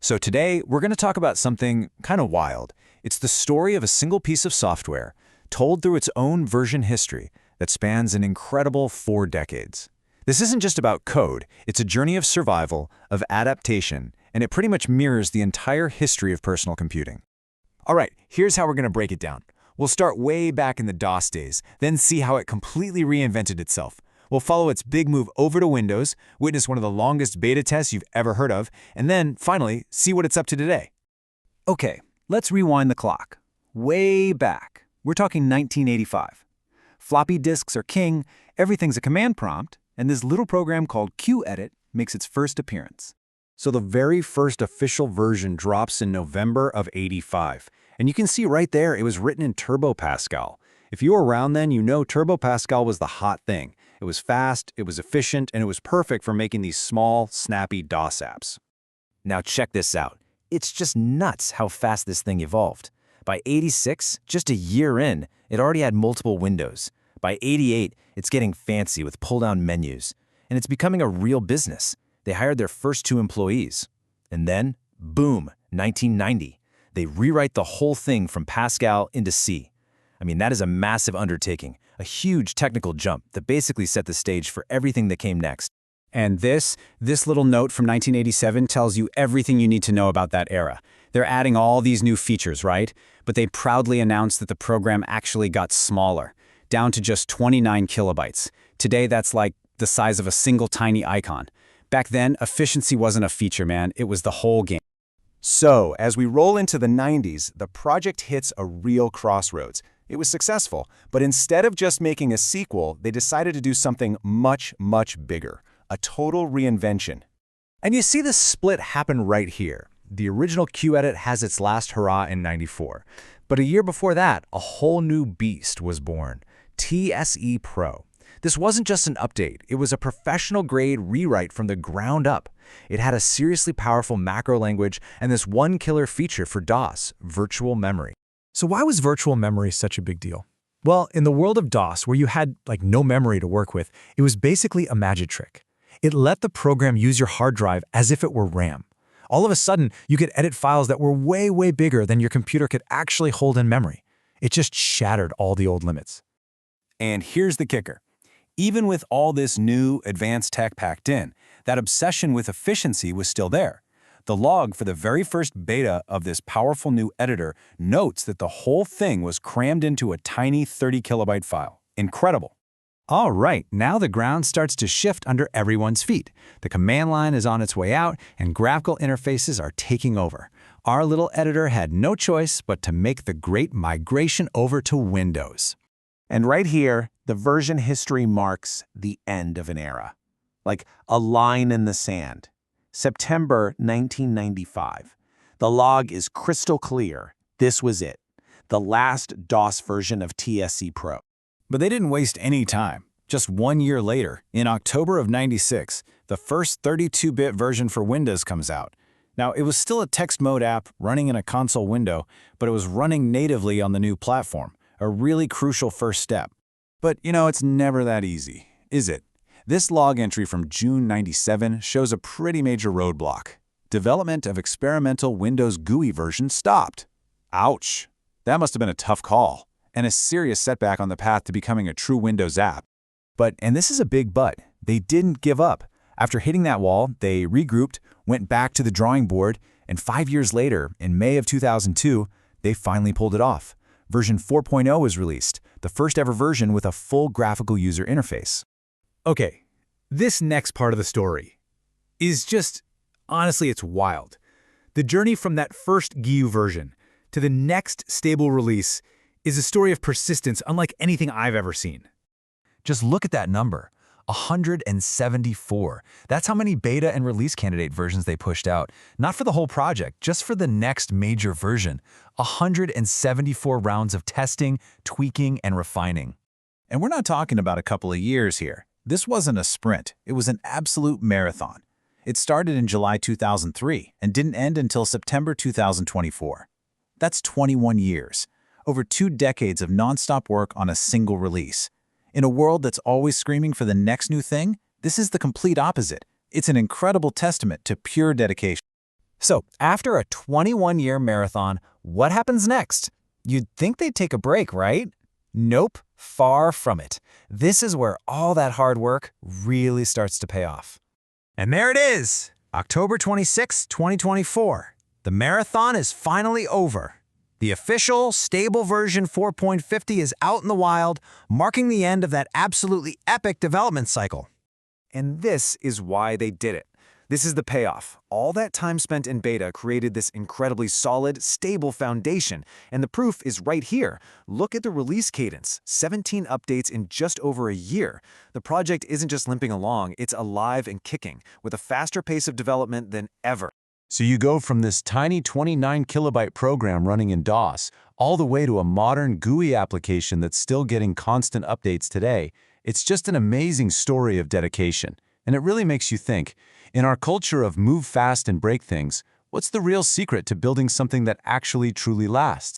So today, we're going to talk about something kind of wild. It's the story of a single piece of software, told through its own version history, that spans an incredible 4 decades. This isn't just about code, it's a journey of survival, of adaptation, and it pretty much mirrors the entire history of personal computing. All right, here's how we're going to break it down. We'll start way back in the DOS days, then see how it completely reinvented itself. We'll follow its big move over to Windows, witness one of the longest beta tests you've ever heard of, and then, finally, see what it's up to today. Okay, let's rewind the clock. Way back. We're talking 1985. Floppy disks are king, everything's a command prompt, and this little program called QEdit makes its first appearance. So the very first official version drops in November of '85. And you can see right there it was written in Turbo Pascal. If you were around then, you know Turbo Pascal was the hot thing. It was fast, it was efficient, and it was perfect for making these small, snappy DOS apps. Now check this out. It's just nuts how fast this thing evolved. By '86, just a year in, it already had multiple windows. By '88, it's getting fancy with pull-down menus. And it's becoming a real business. They hired their first 2 employees. And then, boom, 1990. They rewrite the whole thing from Pascal into C. I mean, that is a massive undertaking, a huge technical jump that basically set the stage for everything that came next. And this little note from 1987 tells you everything you need to know about that era. They're adding all these new features, right? But they proudly announced that the program actually got smaller, down to just 29 kilobytes. Today, that's like the size of a single tiny icon. Back then, efficiency wasn't a feature, man. It was the whole game. So, as we roll into the 90s, the project hits a real crossroads. It was successful, but instead of just making a sequel, they decided to do something much, much bigger. A total reinvention. And you see the split happen right here. The original QEdit has its last hurrah in '94. But a year before that, a whole new beast was born. TSE Pro. This wasn't just an update, it was a professional-grade rewrite from the ground up. It had a seriously powerful macro language and this one killer feature for DOS, virtual memory. So why was virtual memory such a big deal? Well, in the world of DOS, where you had no memory to work with, it was basically a magic trick. It let the program use your hard drive as if it were RAM. All of a sudden, you could edit files that were way, way bigger than your computer could actually hold in memory. It just shattered all the old limits. And here's the kicker. Even with all this new, advanced tech packed in, that obsession with efficiency was still there. The log for the very first beta of this powerful new editor notes that the whole thing was crammed into a tiny 30-kilobyte file. Incredible. All right, now the ground starts to shift under everyone's feet. The command line is on its way out, and graphical interfaces are taking over. Our little editor had no choice but to make the great migration over to Windows. And right here, the version history marks the end of an era. Like a line in the sand. September 1995. The log is crystal clear. This was it. The last DOS version of TSE Pro. But they didn't waste any time. Just 1 year later, in October of '96, the first 32-bit version for Windows comes out. Now, it was still a text mode app running in a console window, but it was running natively on the new platform, a really crucial first step. But, it's never that easy, is it? This log entry from June '97 shows a pretty major roadblock. Development of experimental Windows GUI version stopped. Ouch. That must have been a tough call, and a serious setback on the path to becoming a true Windows app. But, and this is a big but, they didn't give up. After hitting that wall, they regrouped, went back to the drawing board, and 5 years later, in May of 2002, they finally pulled it off. Version 4.0 was released, the first ever version with a full graphical user interface. Okay, this next part of the story is just, honestly, it's wild. The journey from that first GUI version to the next stable release is a story of persistence unlike anything I've ever seen. Just look at that number, 174. That's how many beta and release candidate versions they pushed out. Not for the whole project, just for the next major version. 174 rounds of testing, tweaking, and refining. And we're not talking about a couple of years here. This wasn't a sprint, it was an absolute marathon. It started in July 2003 and didn't end until September 2024. That's 21 years. Over 2 decades of nonstop work on a single release. In a world that's always screaming for the next new thing, this is the complete opposite. It's an incredible testament to pure dedication. So, after a 21-year marathon, what happens next? You'd think they'd take a break, right? Nope, far from it. This is where all that hard work really starts to pay off. And there it is, October 26, 2024. The marathon is finally over. The official, stable version 4.50 is out in the wild, marking the end of that absolutely epic development cycle. And this is why they did it. This is the payoff. All that time spent in beta created this incredibly solid, stable foundation, and the proof is right here. Look at the release cadence, 17 updates in just over a year. The project isn't just limping along, it's alive and kicking, with a faster pace of development than ever. So you go from this tiny 29 kilobyte program running in DOS all the way to a modern GUI application that's still getting constant updates today. It's just an amazing story of dedication. And it really makes you think, in our culture of move fast and break things, what's the real secret to building something that actually truly lasts?